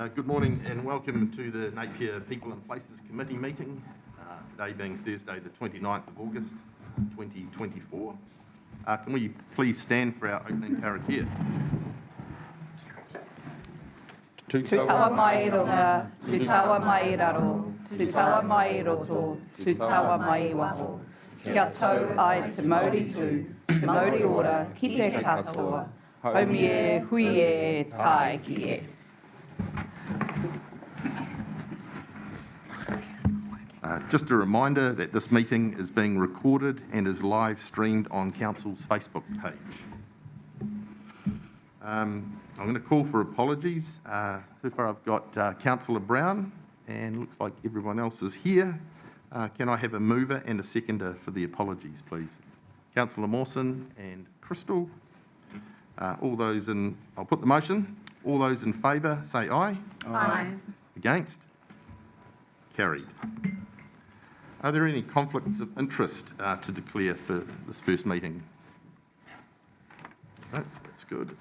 Good morning and welcome to the Napier People and Places Committee meeting, today being Thursday the 29th of August 2024. Can we please stand for our opening karakia? Tu tawa mai runga, tu tawa mai raro, tu tawa mai roto, tu tawa mai waho. Kia tau ai te mauri tū, te mauri ora, ki te katoa, haumi e, hui e, tae ki e. Just a reminder that this meeting is being recorded and is live streamed on Council's Facebook page. I'm going to call for apologies. So far I've got Councillor Brown and looks like everyone else is here. Can I have a mover and a seconder for the apologies, please? Councillor Mawson and Crystal. All those in, I'll put the motion. All those in favour say aye. Aye. Against? Carried. Are there any conflicts of interest to declare for this first meeting? No, that's good.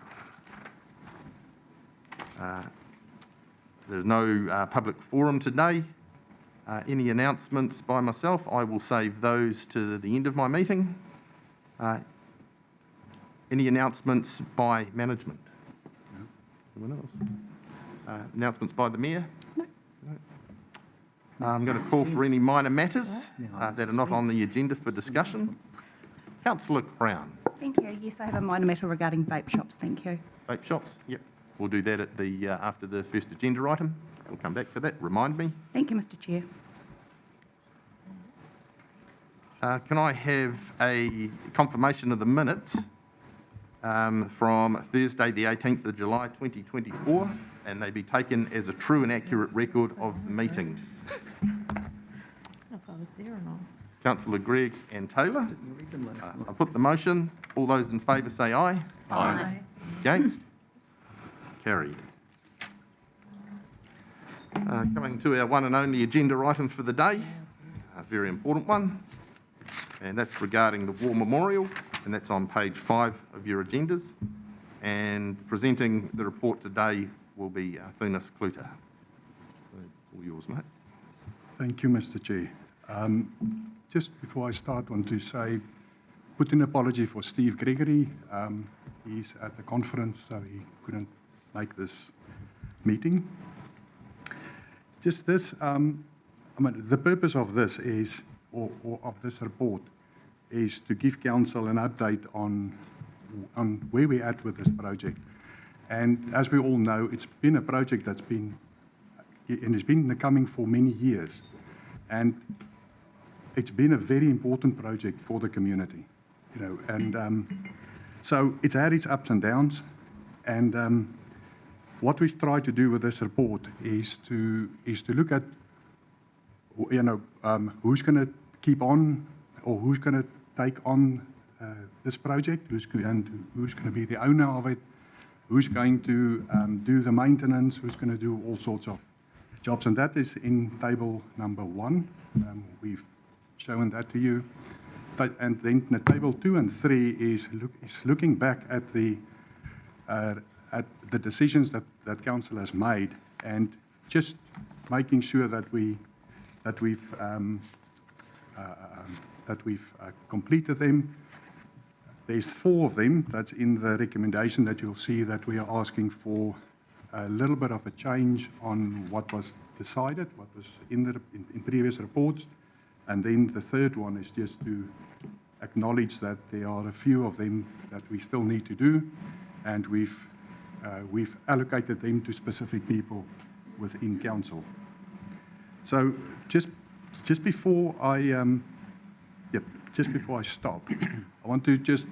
There's no public forum today. Any announcements by myself? I will save those to the end of my meeting. Any announcements by management? No. Anyone else? Announcements by the Mayor? No. I'm going to call for any minor matters that are not on the agenda for discussion. Councillor Brown. Thank you. Yes, I have a minor matter regarding vape shops. Thank you. Vape shops? Yep. We'll do that at the after the first agenda item. We'll come back for that. Remind me. Thank you, Mr. Chair. Can I have a confirmation of the minutes from Thursday the 18th of July 2024 and they be taken as a true and accurate record of the meeting? I don't know if I was there or not. Councillor Gregg and Taylor. I put the motion. All those in favour say aye. Aye. Against? Carried. Coming to our one and only agenda item for the day, a very important one, and that's regarding the War Memorial, and that's on page 5 of your agendas. And presenting the report today will be Thunas Kluter. It's all yours, mate. Thank you, Mr. Chair. Just before I start, I want to say, put in an apology for Steve Gregory. He's at the conference, so he couldn't make this meeting. Just this, the purpose of this is, or of this report, is to give Council an update on where we're at with this project. And as we all know, it's been a project that's been, and it's been coming for many years. And it's been a very important project for the community, you know, and so it's had its ups and downs. And what we've tried to do with this report is to look at, you know, who's going to keep on or who's going to take on this project, who's going to be the owner of it, who's going to do the maintenance, who's going to do all sorts of jobs, and that is in table number 1. We've shown that to you. And then the table 2 and 3 is looking back at the decisions that Council has made, and just making sure that we've completed them. There's 4 of them that's in the recommendation that you'll see that we are asking for a little bit of a change on what was decided, what was in previous reports. And then the third one is just to acknowledge that there are a few of them that we still need to do, and we've allocated them to specific people within Council. So just before I stop, I want to just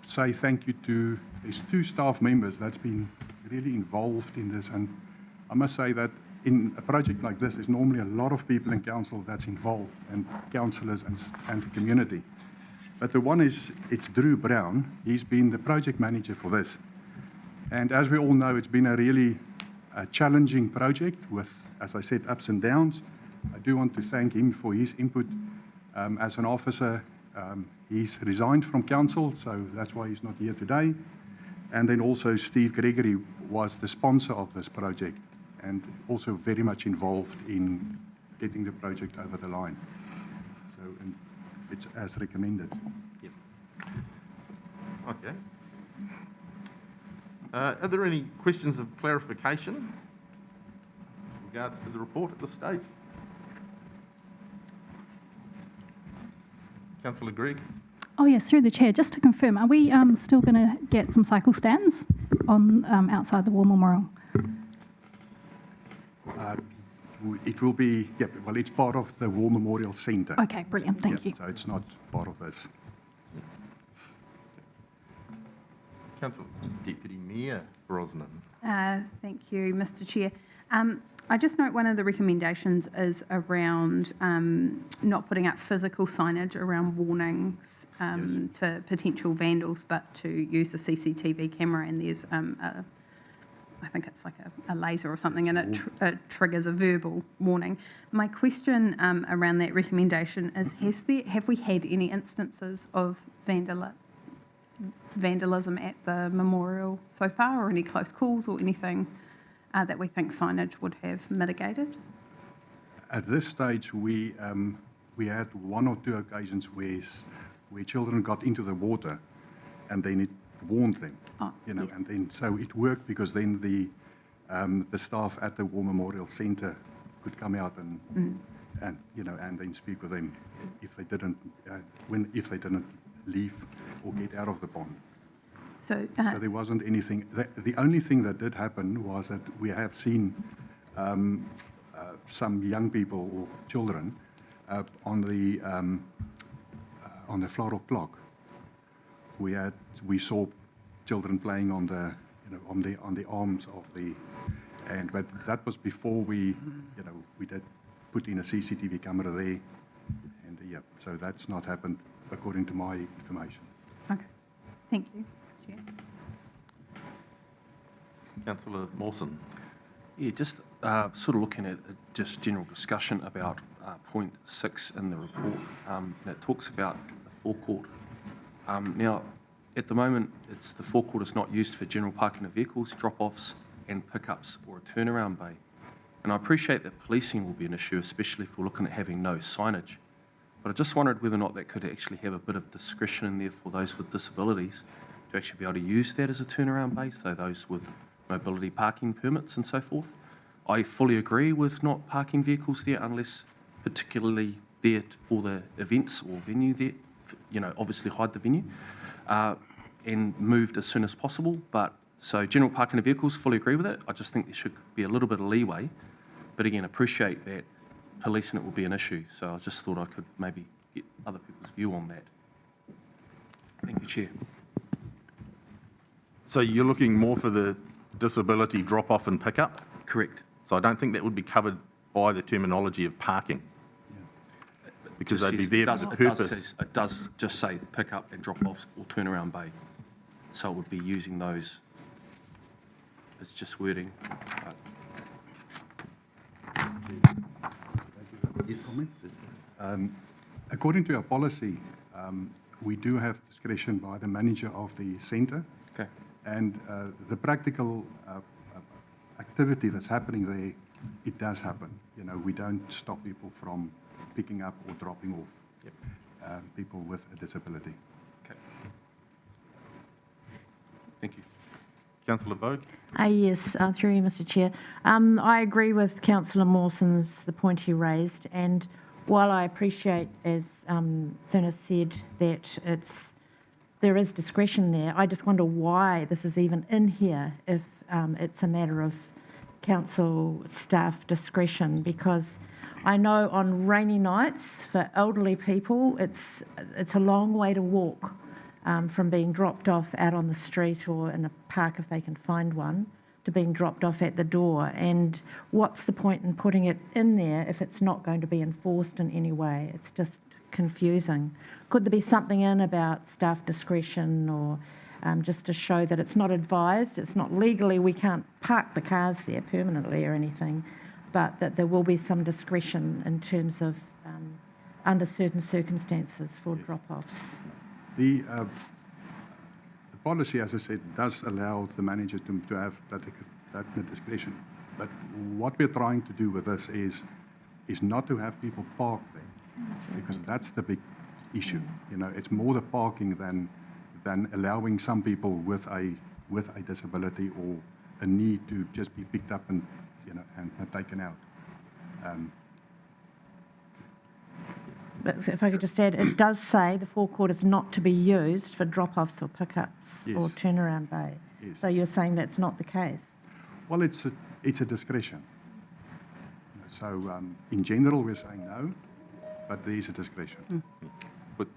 say thank you to these 2 staff members that's been really involved in this. And I must say that in a project like this, there's normally a lot of people in Council that's involved, and councillors and the community. But the one is, it's Drew Brown. He's been the project manager for this. And as we all know, it's been a really challenging project with, as I said, ups and downs. I do want to thank him for his input as an officer. He's resigned from Council, so that's why he's not here today. And then also Steve Gregory was the sponsor of this project and also very much involved in getting the project over the line. So and it's as recommended. Yep. Okay. Are there any questions of clarification in regards to the report at this stage? Councillor Gregg? Oh yes, through the chair. Just to confirm, are we still going to get some cycle stands on outside the War Memorial? It will be, yeah, well, it's part of the War Memorial Centre. Okay, brilliant. Thank you. So it's not part of this. Councillor Deputy Mayor Brosnan. Thank you, Mr Chair. I just note one of the recommendations is around not putting up physical signage around warnings to potential vandals, but to use a CCTV camera, and there's I think it's like a laser or something, and it triggers a verbal warning. My question around that recommendation is, have we had any instances of vandalism at the memorial so far, or any close calls or anything that we think signage would have mitigated? At this stage, we had one or two occasions where children got into the water, and then it warned them. Oh, you know, yes. and then so it worked because then the staff at the War Memorial Centre could come out and you know, and then speak with them if they didn't leave or get out of the pond. So there wasn't anything. The only thing that did happen was that we have seen some young people or children on the floral clock. We saw children playing on the on the arms of the, but that was before we did put in a CCTV camera there, and yeah, so that's not happened according to my information. okay, thank you, Mr Chair. Councillor Mawson. Yeah, just sort of looking at just general discussion about point 6 in the report. And it talks about the forecourt. Now, at the moment, the forecourt is not used for general parking of vehicles, drop-offs and pickups or a turnaround bay. And I appreciate that policing will be an issue, especially if we're looking at having no signage. But I just wondered whether or not that could actually have a bit of discretion in there for those with disabilities to actually be able to use that as a turnaround bay, so those with mobility parking permits and so forth. I fully agree with not parking vehicles there unless particularly there for the events or venue there, obviously hide the venue and moved as soon as possible. But so general parking of vehicles, fully agree with it. I just think there should be a little bit of leeway. But again, appreciate that policing it will be an issue. So I just thought I could maybe get other people's view on that. Thank you, Chair. So you're looking more for the disability drop-off and pick-up? Correct. So I don't think that would be covered by the terminology of parking. Because they'd be there for the purpose. It does just say pick up and drop offs or turnaround bay. So it would be using those. It's just wording. Yes. According to our policy, we do have discretion by the manager of the centre. Okay. And the practical activity that's happening there, it does happen. We don't stop people from picking up or dropping off people with a disability. Okay. Thank you. Councillor Bogue? Yes, through you, Mr Chair. I agree with Councillor Mawson's, the point he raised, and while I appreciate, as Finis said, that there is discretion there, I just wonder why this is even in here if it's a matter of council staff discretion, because I know on rainy nights for elderly people it's a long way to walk from being dropped off out on the street or in a park if they can find one to being dropped off at the door. And what's the point in putting it in there if it's not going to be enforced in any way? It's just confusing. Could there be something in about staff discretion or just to show that it's not advised, it's not legally, we can't park the cars there permanently or anything, but that there will be some discretion in terms of under certain circumstances for drop-offs? The policy, as I said, does allow the manager to have that discretion. But what we're trying to do with this is not to have people park there, because that's the big issue. You know, it's more the parking than allowing some people with a disability or a need to just be picked up and taken out. But if I could just add, it does say the forecourt is not to be used for drop-offs or pickups or Yes. turnaround bay. Yes. So you're saying that's not the case? Well, it's a discretion. So in general, we're saying no, but there is a discretion. With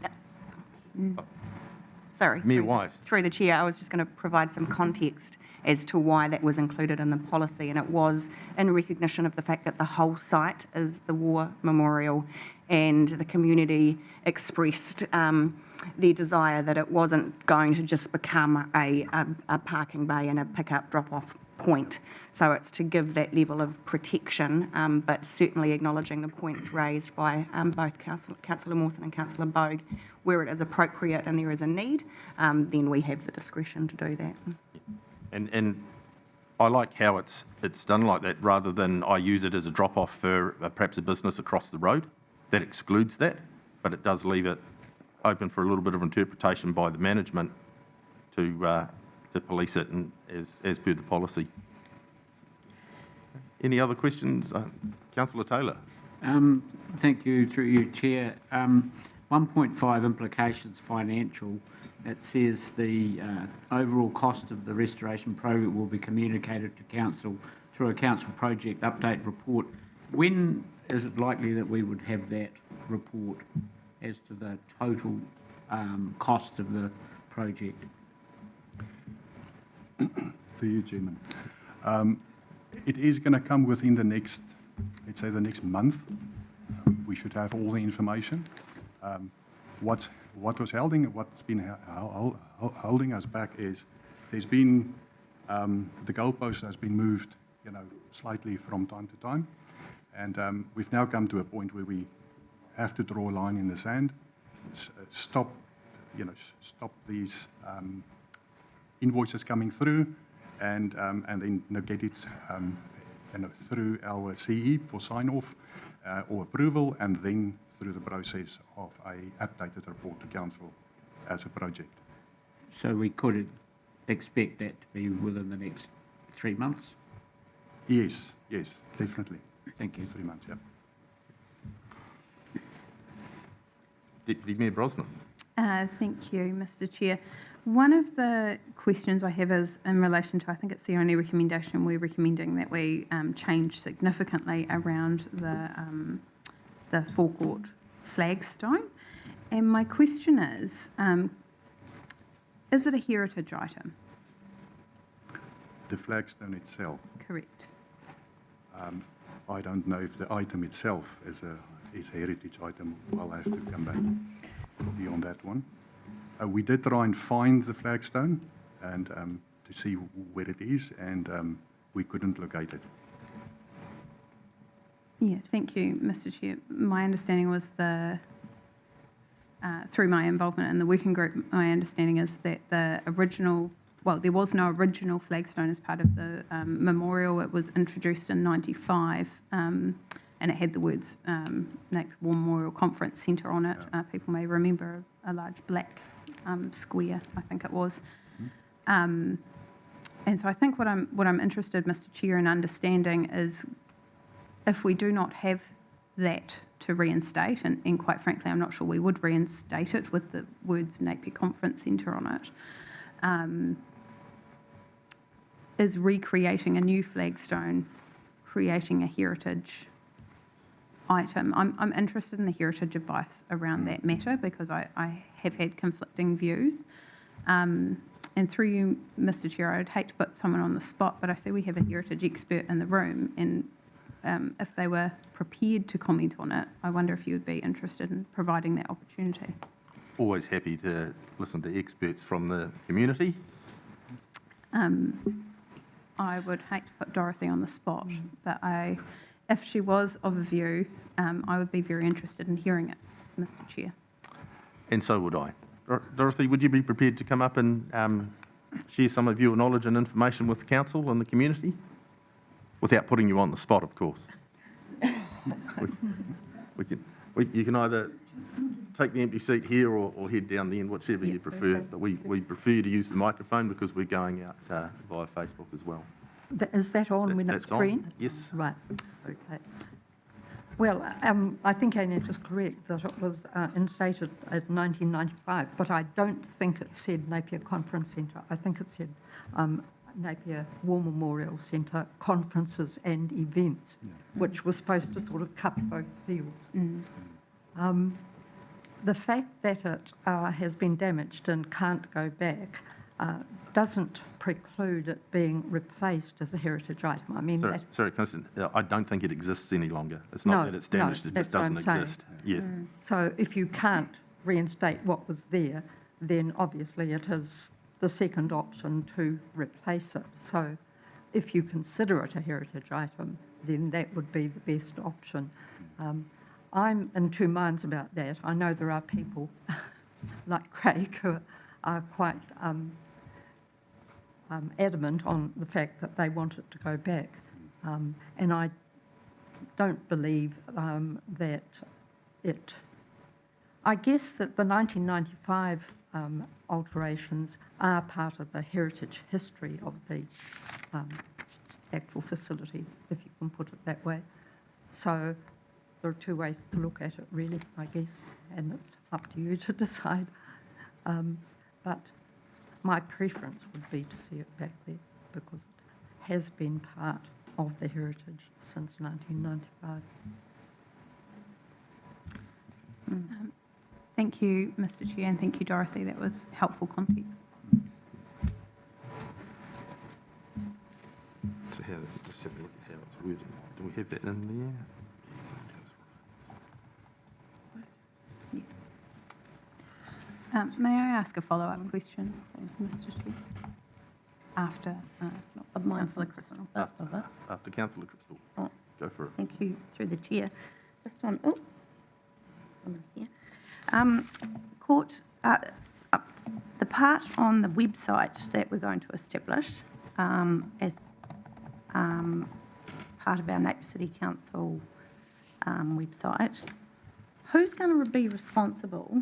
Sorry. Mayor through- Wise. Through the chair, I was just going to provide some context as to why that was included in the policy, and it was in recognition of the fact that the whole site is the war memorial, and the community expressed their desire that it wasn't going to just become a parking bay and a pick-up drop-off point. So it's to give that level of protection, but certainly acknowledging the points raised by both Councillor Mawson and Councillor Bogue, where it is appropriate and there is a need, then we have the discretion to do that. And I like how it's done like that, rather than I use it as a drop-off for perhaps a business across the road. That excludes that, but it does leave it open for a little bit of interpretation by the management to police it and as per the policy. Any other questions? Councillor Taylor. Thank you, through you, Chair. 1.5 implications financial. It says the overall cost of the restoration program will be communicated to council through a council project update report. When is it likely that we would have that report as to the total cost of the project? For you, Chairman. It is going to come within the next, let's say, the next month. We should have all the information. What's been holding us back is there's been the goalpost has been moved, slightly from time to time, and we've now come to a point where we have to draw a line in the sand, stop these invoices coming through, and then get it through our CE for sign-off or approval, and then through the process of an updated report to council as a project. So we could expect that to be within the next 3 months? Yes, definitely. Thank you. 3 months, yeah. Deputy Mayor Brosnan. Thank you, Mr. Chair. One of the questions I have is in relation to, I think it's the only recommendation we're recommending that we change significantly around the forecourt flagstone. And my question is it a heritage item? The flagstone itself, Correct. I don't know if the item itself is a heritage item. I'll have to come back beyond that one. We did try and find the flagstone and to see where it is, and we couldn't locate it. Yeah, thank you, Mr. Chair. My understanding was through my involvement in the working group, my understanding is that there was no original flagstone as part of the memorial. It was introduced in '95, and it had the words Napier War Memorial Conference Centre on it. People may remember a large black square, I think it was. And so I think what I'm interested, Mr. Chair, in understanding is if we do not have that to reinstate, and quite frankly, I'm not sure we would reinstate it with the words Napier Conference Centre on it, is recreating a new flagstone, creating a heritage item. I'm interested in the heritage advice around that matter because I have had conflicting views. And through you, Mr. Chair, I'd hate to put someone on the spot, but I see we have a heritage expert in the room, and if they were prepared to comment on it, I wonder if you would be interested in providing that opportunity. Always happy to listen to experts from the community. I would hate to put Dorothy on the spot, but if she was of a view, I would be very interested in hearing it, Mr. Chair. And so would I. Dorothy, would you be prepared to come up and share some of your knowledge and information with council and the community? Without putting you on the spot, of course. You can either take the empty seat here or head down the end, whichever you prefer. But we prefer to use the microphone because we're going out via Facebook as well. Is that on when it's That's on, green? yes. Right, okay. Well, I think Annette is correct that it was instated at 1995, but I don't think it said Napier Conference Centre. I think it said Napier War Memorial Centre Conferences and Events, which was supposed to sort of cover both fields. The fact that it has been damaged and can't go back doesn't preclude it being replaced as a heritage item. I mean, Sorry, Constance, I don't think it exists any longer. It's not that it's damaged, it just doesn't exist. Yeah. So if you can't reinstate what was there, then obviously it is the second option to replace it. So if you consider it a heritage item, then that would be the best option. I'm in two minds about that. I know there are people like Craig who are quite adamant on the fact that they want it to go back. And I don't believe that it... I guess that the 1995 alterations are part of the heritage history of the actual facility, if you can put it that way. So there are two ways to look at it, really, I guess, and it's up to you to decide. But my preference would be to see it back there because it has been part of the heritage since 1995. Thank you, Mr. Chair, and thank you, Dorothy. That was helpful context. So just have a look at how it's worded. Do we have that in there? May I ask a follow-up question, Mr. Chair? After Councillor Crystal. After Councillor Crystal. Oh. Go for it. Thank you, through the chair. Just on, here. Court, the part on the website that we're going to establish as part of our Napier City Council website, who's going to be responsible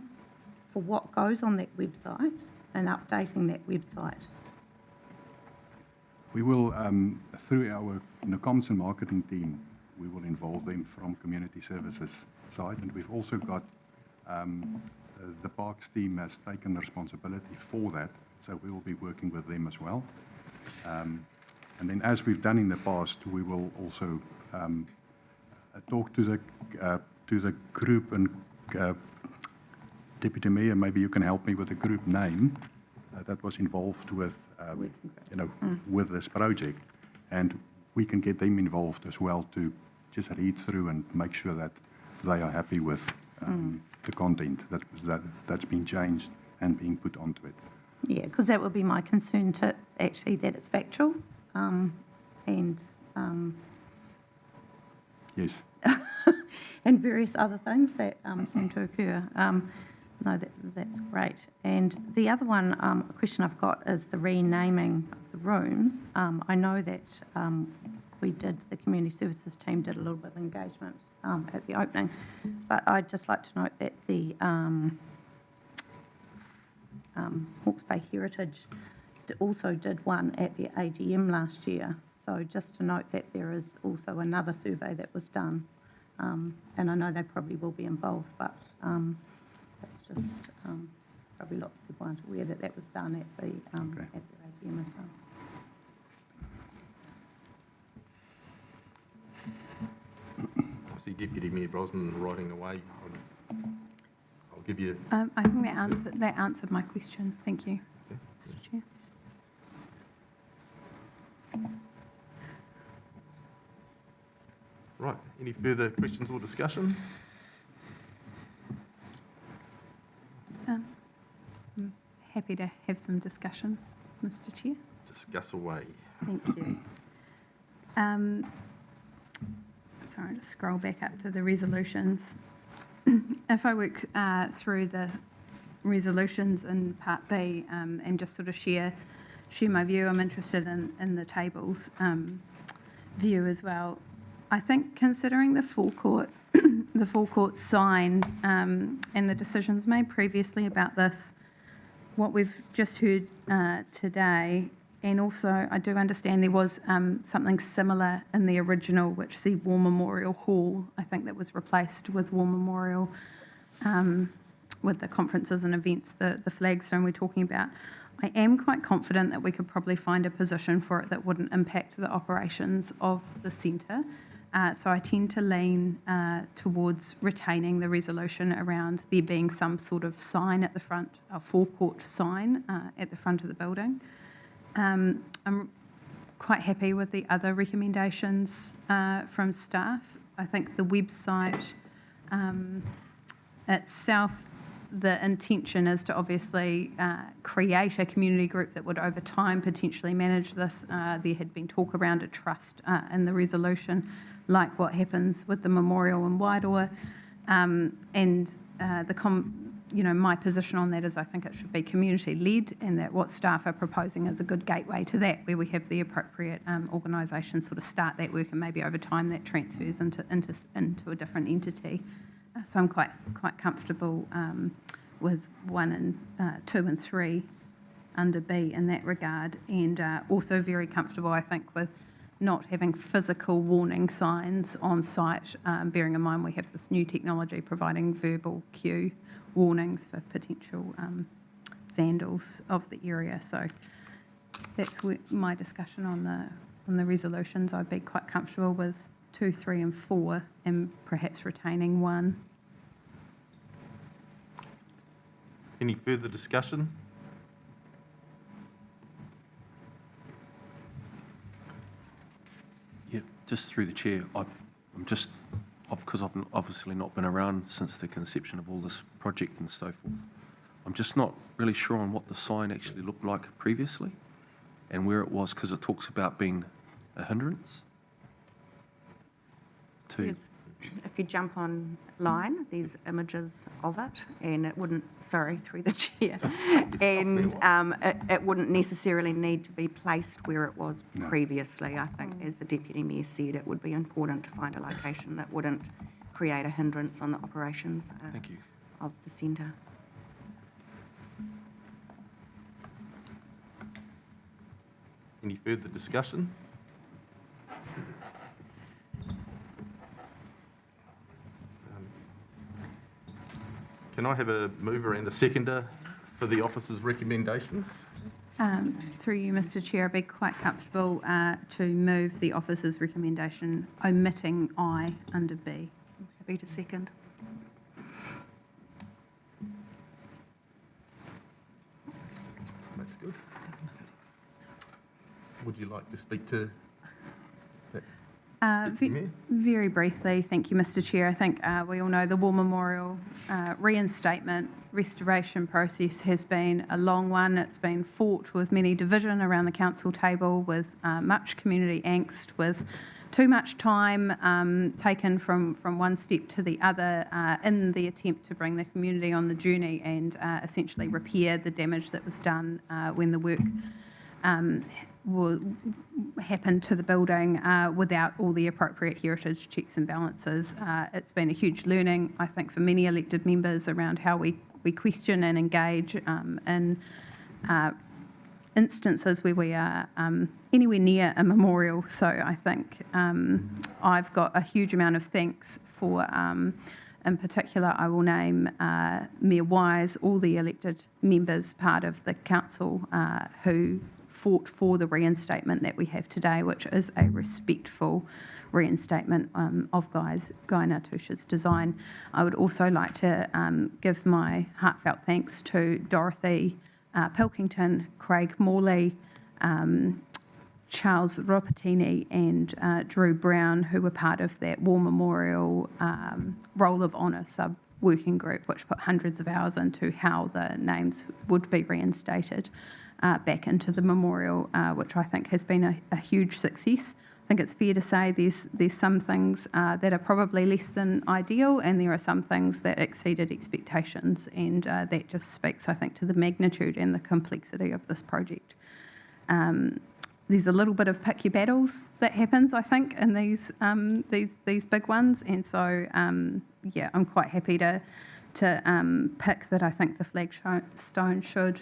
for what goes on that website and updating that website? We will, through our comms and marketing team, we will involve them from community services side, and we've also got the parks team has taken responsibility for that, so we will be working with them as well. And then, as we've done in the past, we will also talk to the group, and Deputy Mayor, maybe you can help me with the group name that was involved with, with this project, and we can get them involved as well to just read through and make sure that they are happy with the content that's been changed and being put onto it. Yeah, because that would be my concern, to actually that it's factual and Yes. and various other things that seem to occur. No, that's great. And the other one, a question I've got is the renaming of the rooms. I know that the community services team did a little bit of engagement at the opening, but I'd just like to note that the Hawke's Bay Heritage also did one at the AGM last year. So just to note that there is also another survey that was done, and I know they probably will be involved, but it's just probably lots of people aren't aware that that was done at the AGM as well. I see Deputy Mayor Brosnan writing away. I'll give you... I think that answered my question. Thank you, Mr. Chair. Right, any further questions or discussion? I'm happy to have some discussion, Mr. Chair. Discuss away. Thank you. Sorry, I'll just scroll back up to the resolutions. If I work through the resolutions in Part B and just sort of share my view. I'm interested in the tables view as well. I think considering the forecourt, the forecourt sign and the decisions made previously about this, what we've just heard today, and also I do understand there was something similar in the original, which said War Memorial Hall. I think that was replaced with War Memorial with the conferences and events, the flagstone we're talking about. I am quite confident that we could probably find a position for it that wouldn't impact the operations of the centre. So I tend to lean towards retaining the resolution around there being some sort of sign at the front, a forecourt sign at the front of the building. I'm quite happy with the other recommendations from staff. I think the website itself, the intention is to obviously create a community group that would over time potentially manage this. There had been talk around a trust in the resolution, like what happens with the memorial in Wairoa. My position on that is I think it should be community-led, and that what staff are proposing is a good gateway to that, where we have the appropriate organisations sort of start that work, and maybe over time that transfers into a different entity. So I'm quite comfortable with 1 and 2 and 3 under B in that regard, and also very comfortable, I think, with not having physical warning signs on site, bearing in mind we have this new technology providing verbal cue warnings for potential vandals of the area. So that's my discussion on the resolutions. I'd be quite comfortable with 2, 3 and 4, and perhaps retaining 1. Any further discussion? Yeah, just through the chair, because I've obviously not been around since the conception of all this project and so forth, I'm just not really sure on what the sign actually looked like previously and where it was, because it talks about being a hindrance to... Yes. If you jump online, there's images of it, and it wouldn't, sorry, through the chair, and it wouldn't necessarily need to be placed where it was previously. I think, as the Deputy Mayor said, it would be important to find a location that wouldn't create a hindrance on the operations Thank you. of the centre. Any further discussion? Can I have a mover and a seconder for the officer's recommendations? Through you, Mr Chair, I'd be quite comfortable to move the officer's recommendation omitting I under B. Happy to second. That's good. Would you like to speak to that? Very briefly, thank you, Mr Chair. I think we all know the War Memorial reinstatement restoration process has been a long one. It's been fought with many division around the council table, with much community angst, with too much time taken from one step to the other in the attempt to bring the community on the journey and essentially repair the damage that was done when the work happened to the building without all the appropriate heritage checks and balances. It's been a huge learning, I think, for many elected members around how we question and engage in instances where we are anywhere near a memorial. So I think I've got a huge amount of thanks for, in particular, I will name Mayor Wise, all the elected members part of the council who fought for the reinstatement that we have today, which is a respectful reinstatement of Guy Nartusha's design. I would also like to give my heartfelt thanks to Dorothy Pilkington, Craig Morley, Charles Ropatini and Drew Brown, who were part of that War Memorial Roll of Honour sub-working group, which put hundreds of hours into how the names would be reinstated back into the memorial, which I think has been a huge success. think it's fair to say there's some things that are probably less than ideal, and there are some things that exceeded expectations, and that just speaks, I think, to the magnitude and the complexity of this project. There's a little bit of pick your battles that happens, I think, in these big ones, and so yeah, I'm quite happy to pick that I think the flagstone should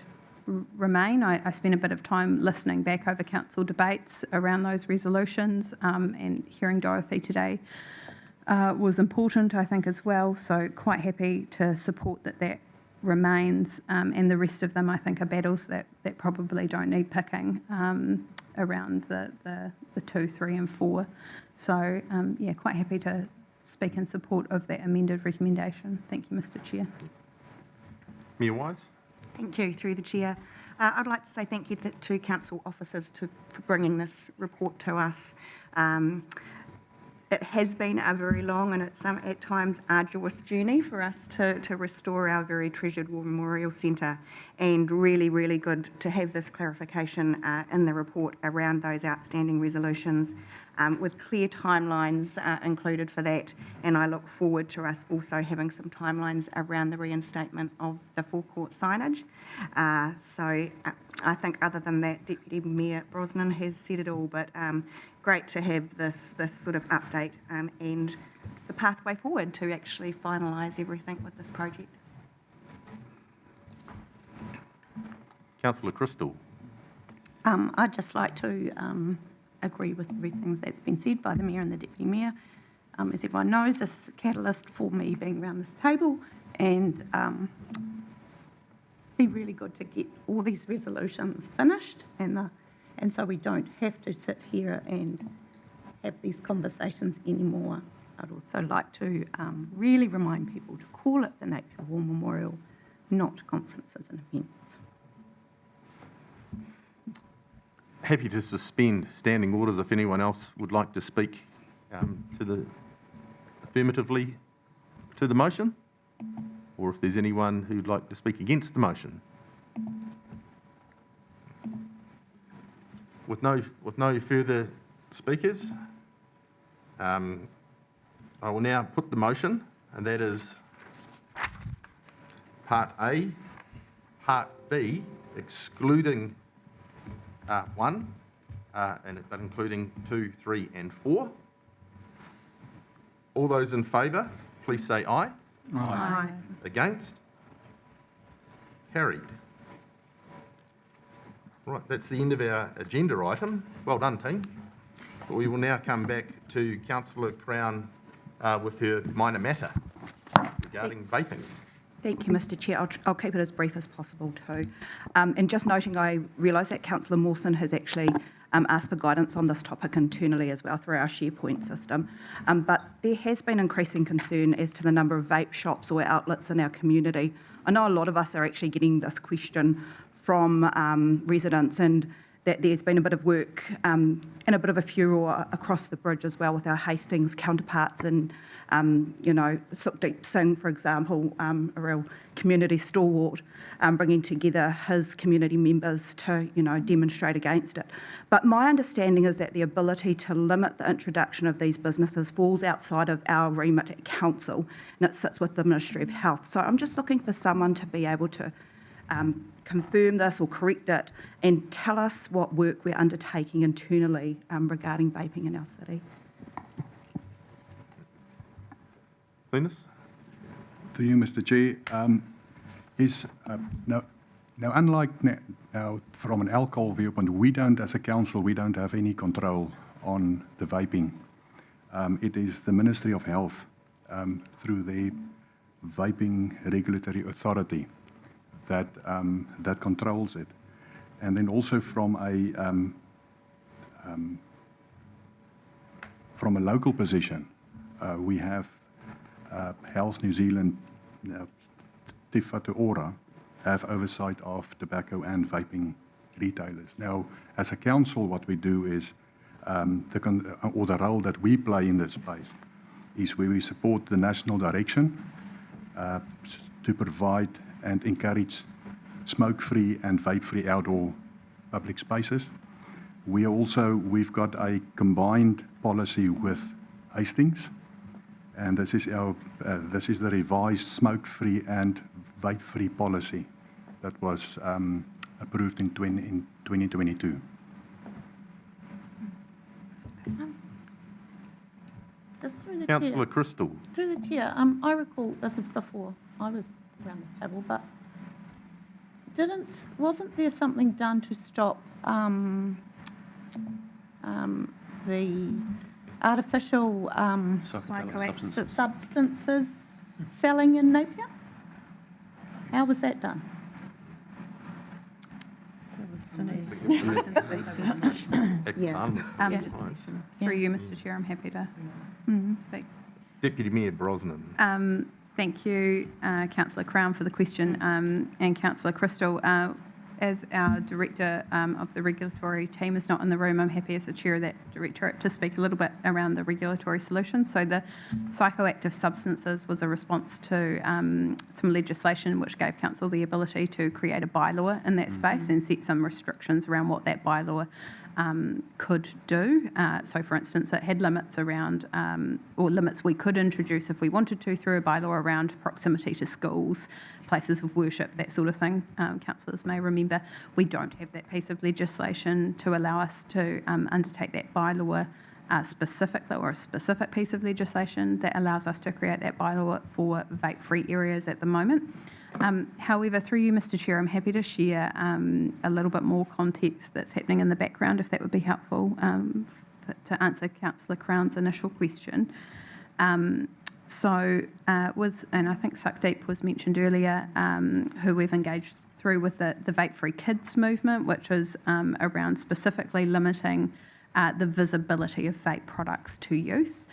remain. I spent a bit of time listening back over council debates around those resolutions, and hearing Dorothy today was important, I think, as well. So quite happy to support that remains, and the rest of them, I think, are battles that probably don't need picking around the 2, 3 and 4. So yeah, quite happy to speak in support of that amended recommendation. Thank you, Mr. Chair. Mayor Wise? Thank you, through the chair. I'd like to say thank you to council officers for bringing this report to us. It has been a very long and it's at times arduous journey for us to restore our very treasured War Memorial Centre, and really, really good to have this clarification in the report around those outstanding resolutions, with clear timelines included for that, and I look forward to us also having some timelines around the reinstatement of the forecourt signage. So I think other than that, Deputy Mayor Brosnan has said it all, but great to have this sort of update and the pathway forward to actually finalise everything with this project. Councillor Crystal? I'd just like to agree with everything that's been said by the Mayor and the Deputy Mayor. As everyone knows, this is a catalyst for me being around this table, and be really good to get all these resolutions finished, and so we don't have to sit here and have these conversations anymore. I'd also like to really remind people to call it the Napier War Memorial, not conferences and events. Happy to suspend standing orders if anyone else would like to speak affirmatively to the motion, or if there's anyone who'd like to speak against the motion. With no further speakers, I will now put the motion, and that is Part A, Part B, excluding 1, but including 2, 3 and 4. All those in favour, please say aye. Aye. Against? Carried. Right, that's the end of our agenda item. Well done, team. We will now come back to Councillor Crown with her minor matter regarding vaping. Thank you, Mr. Chair. I'll keep it as brief as possible too. And just noting, I realise that Councillor Mawson has actually asked for guidance on this topic internally as well through our SharePoint system. But there has been increasing concern as to the number of vape shops or outlets in our community. I know a lot of us are actually getting this question from residents, and that there's been a bit of work and a bit of a furore across the bridge as well with our Hastings counterparts, and Sukhdeep Singh, for example, a real community stalwart, bringing together his community members to demonstrate against it. But my understanding is that the ability to limit the introduction of these businesses falls outside of our remit at council, and it sits with the Ministry of Health. So I'm just looking for someone to be able to confirm this or correct it and tell us what work we're undertaking internally regarding vaping in our city. Linus? To you, Mr. Chair. Now, unlike now, from an alcohol viewpoint, we don't, as a council, we don't have any control on the vaping. It is the Ministry of Health, through the Vaping Regulatory Authority, that controls it. And then also from a local position, we have Health New Zealand, Tifa Te Ora, have oversight of tobacco and vaping retailers. Now, as a council, what we do is, the role that we play in this space is where we support the national direction to provide and encourage smoke-free and vape-free outdoor public spaces. We've got a combined policy with Hastings, and this is the revised smoke-free and vape-free policy that was approved in 2022. Just through the Councillor chair. Crystal. Through the chair, I recall, this is before I was around this table, but wasn't there something done to stop the artificial Psychoactive substances selling in Napier? How was that done? Yeah. Through you, Mr Chair, I'm happy to speak. Deputy Mayor Brosnan. Thank you, Councillor Crown, for the question, and Councillor Crystal. As our Director of the regulatory team is not in the room, I'm happy as the Chair of that Directorate to speak a little bit around the regulatory solutions. So the psychoactive substances was a response to some legislation which gave Council the ability to create a bylaw in that space and set some restrictions around what that bylaw could do. So, for instance, it had limits around, or limits we could introduce if we wanted to through a bylaw around proximity to schools, places of worship, that sort of thing. Councillors may remember we don't have that piece of legislation to allow us to undertake that bylaw specifically, or a specific piece of legislation that allows us to create that bylaw for vape-free areas at the moment. However, through you, Mr Chair, I'm happy to share a little bit more context that's happening in the background, if that would be helpful, to answer Councillor Crown's initial question. And I think Suckdeep was mentioned earlier, who we've engaged through with the Vape-Free Kids movement, which is around specifically limiting the visibility of vape products to youth.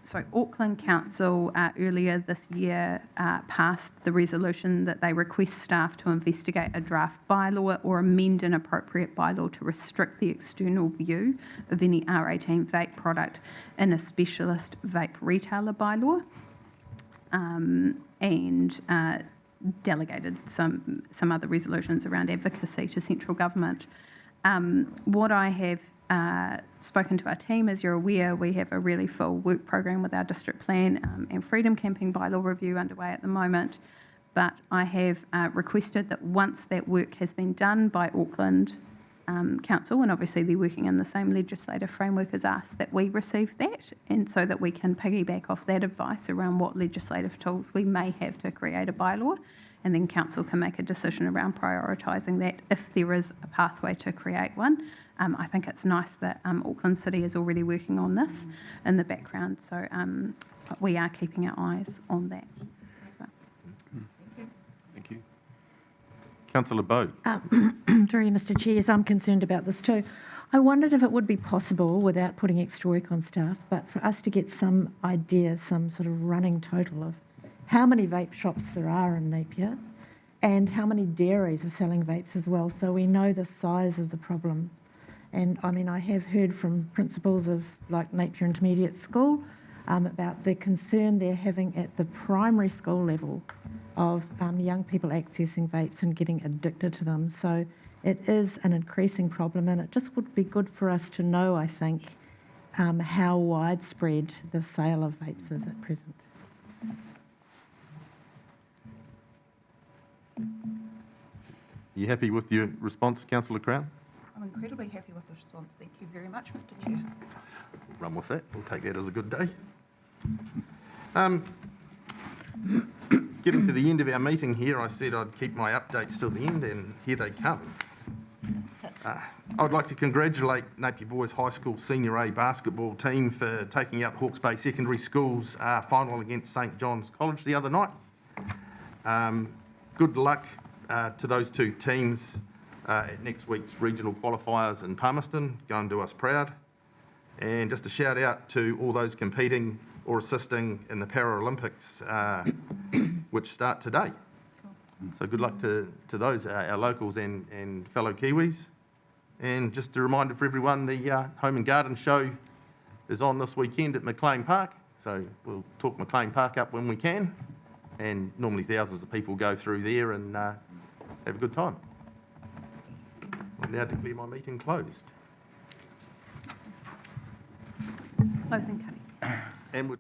So Auckland Council earlier this year passed the resolution that they request staff to investigate a draft bylaw or amend an appropriate bylaw to restrict the external view of any R18 vape product in a specialist vape retailer bylaw, and delegated some other resolutions around advocacy to central government. What I have spoken to our team, as you're aware, we have a really full work program with our district plan and freedom camping bylaw review underway at the moment. But I have requested that once that work has been done by Auckland Council, and obviously they're working in the same legislative framework as us, that we receive that, and so that we can piggyback off that advice around what legislative tools we may have to create a bylaw, and then Council can make a decision around prioritising that if there is a pathway to create one. I think it's nice that Auckland City is already working on this in the background, so we are keeping our eyes on that as well. Thank you. Councillor Bowe. Through you, Mr Chair, I'm concerned about this too. I wondered if it would be possible, without putting extra work on staff, but for us to get some idea, some sort of running total of how many vape shops there are in Napier and how many dairies are selling vapes as well, so we know the size of the problem. And I mean, I have heard from principals of like Napier Intermediate School about the concern they're having at the primary school level of young people accessing vapes and getting addicted to them. So it is an increasing problem, and it just would be good for us to know, I think, how widespread the sale of vapes is at present. You happy with your response, Councillor Crown? I'm incredibly happy with the response. Thank you very much, Mr Chair. Run with that. We'll take that as a good day. Getting to the end of our meeting here, I said I'd keep my updates till the end, and here they come. I'd like to congratulate Napier Boys High School Senior A basketball team for taking out the Hawke's Bay Secondary School's final against St John's College the other night. Good luck to those two teams at next week's regional qualifiers in Palmerston. Go and do us proud. And just a shout out to all those competing or assisting in the Paralympics, which start today. So good luck to those, our locals and fellow Kiwis. And just a reminder for everyone, the Home and Garden Show is on this weekend at McLean Park. So we'll talk McLean Park up when we can. And normally thousands of people go through there and have a good time. now declare my meeting closed. Closing, Cuddy. And would